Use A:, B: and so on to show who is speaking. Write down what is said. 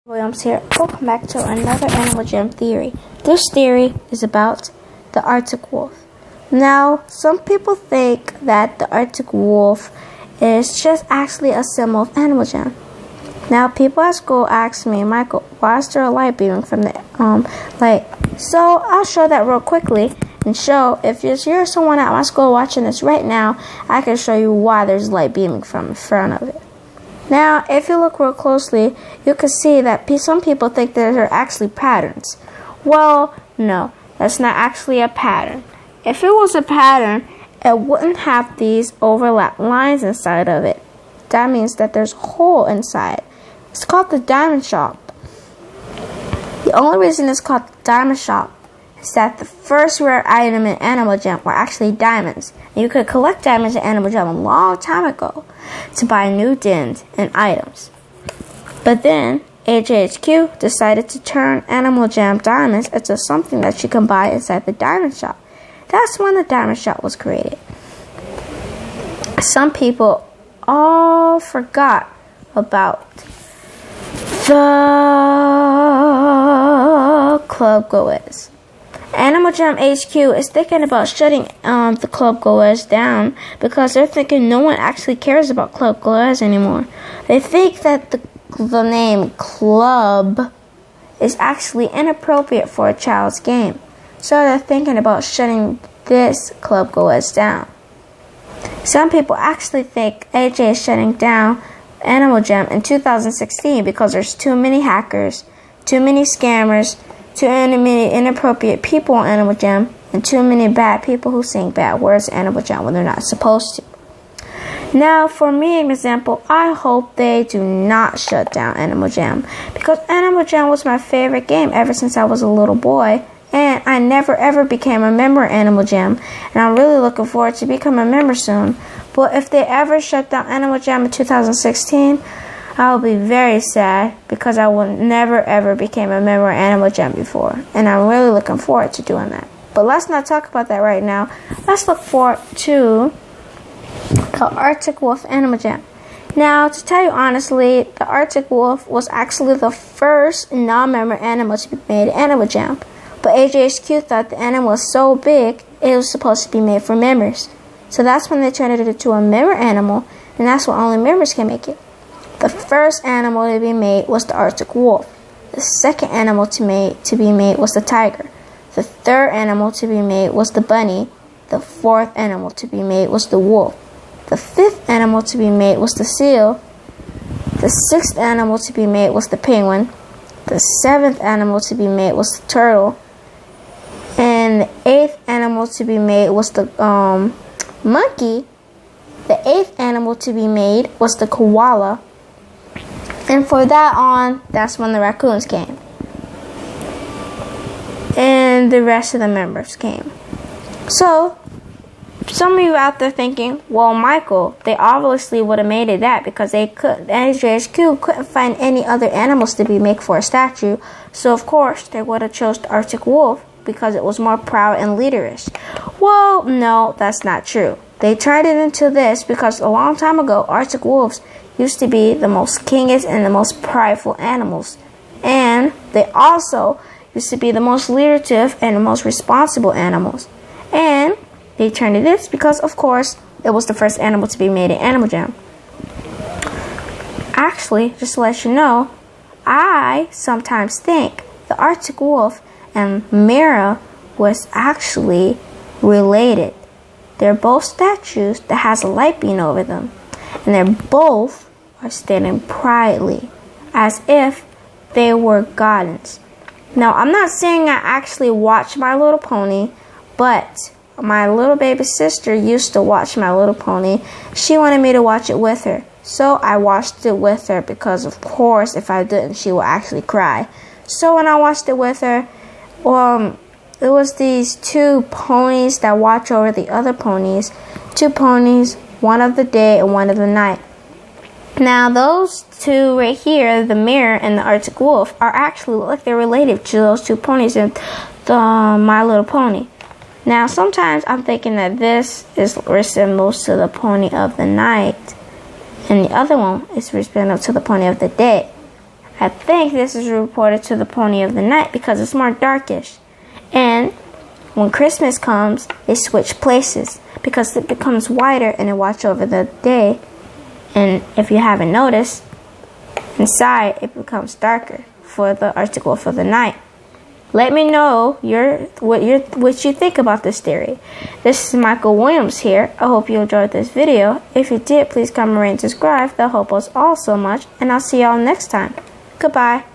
A: Williams here. Welcome back to another Animal Jam theory. This theory is about the Arctic wolf. Now, some people think that the Arctic wolf is just actually a symbol of Animal Jam. Now, people at school ask me, Michael, why is there a light beaming from the light? So, I'll show that real quickly and show if you're someone at my school watching this right now, I can show you why there's light beaming from in front of it. Now, if you look real closely, you can see that some people think that they're actually patterns. Well, no, that's not actually a pattern. If it was a pattern, it wouldn't have these overlap lines inside of it. That means that there's a hole inside. It's called the diamond shape. The only reason it's called the diamond shape is that the first rare item in Animal Jam were actually diamonds. And you could collect diamonds in Animal Jam a long time ago to buy new dens and items. But then AJHQ decided to turn Animal Jam diamonds into something that you can buy inside the diamond shop. That's when the diamond shop was created. Some people all forgot about the Club Goers. Animal Jam HQ is thinking about shutting the Club Goers down because they're thinking no one actually cares about Club Goers anymore. They think that the name Club is actually inappropriate for a child's game. So they're thinking about shutting this Club Goers down. Some people actually think AJ is shutting down Animal Jam in 2016 because there's too many hackers, too many scammers, too many inappropriate people on Animal Jam, and too many bad people who sing bad words in Animal Jam when they're not supposed to. Now, for me, an example, I hope they do not shut down Animal Jam because Animal Jam was my favorite game ever since I was a little boy, and I never ever became a member of Animal Jam, and I'm really looking forward to becoming a member soon. But if they ever shut down Animal Jam in 2016, I will be very sad because I will never ever became a member of Animal Jam before, and I'm really looking forward to doing that. But let's not talk about that right now. Let's look forward to the Arctic Wolf Animal Jam. Now, to tell you honestly, the Arctic Wolf was actually the first non-member animal to be made in Animal Jam. But AJHQ thought the animal was so big, it was supposed to be made for members. So that's when they turned it into a member animal, and that's why only members can make it. The first animal to be made was the Arctic Wolf. The second animal to be made was the tiger. The third animal to be made was the bunny. The fourth animal to be made was the wolf. The fifth animal to be made was the seal. The sixth animal to be made was the penguin. The seventh animal to be made was the turtle. And the eighth animal to be made was the monkey. The eighth animal to be made was the koala. And for that on, that's when the raccoons came. And the rest of the members came. So, some of you out there thinking, well, Michael, they obviously would have made it that because NJHQ couldn't find any other animals to be made for a statue. So, of course, they would have chose the Arctic Wolf because it was more proud and leaderish. Well, no, that's not true. They turned it into this because a long time ago, Arctic Wolves used to be the most kingest and the most prideful animals. And they also used to be the most leadership and the most responsible animals. And they turned it this because, of course, it was the first animal to be made in Animal Jam. Actually, just to let you know, I sometimes think the Arctic Wolf and Mira was actually related. They're both statues that has a light beam over them. And they're both are standing proudly as if they were goddess. Now, I'm not saying I actually watch My Little Pony, but my little baby sister used to watch My Little Pony. She wanted me to watch it with her. So I watched it with her because, of course, if I didn't, she would actually cry. So when I watched it with her, it was these two ponies that watch over the other ponies. Two ponies, one of the day and one of the night. Now, those two right here, the Mira and the Arctic Wolf, are actually like they're related to those two ponies in the My Little Pony. Now, sometimes I'm thinking that this resembles to the pony of the night, and the other one is resembles to the pony of the day. I think this is reported to the pony of the night because it's more darkish. And when Christmas comes, they switch places because it becomes whiter and it watches over the day. And if you haven't noticed, inside it becomes darker for the Arctic wolf of the night. Let me know what you think about this theory. This is Michael Williams here. I hope you enjoyed this video. If you did, please comment, rate, and subscribe. That helps us all so much. And I'll see y'all next time. Goodbye.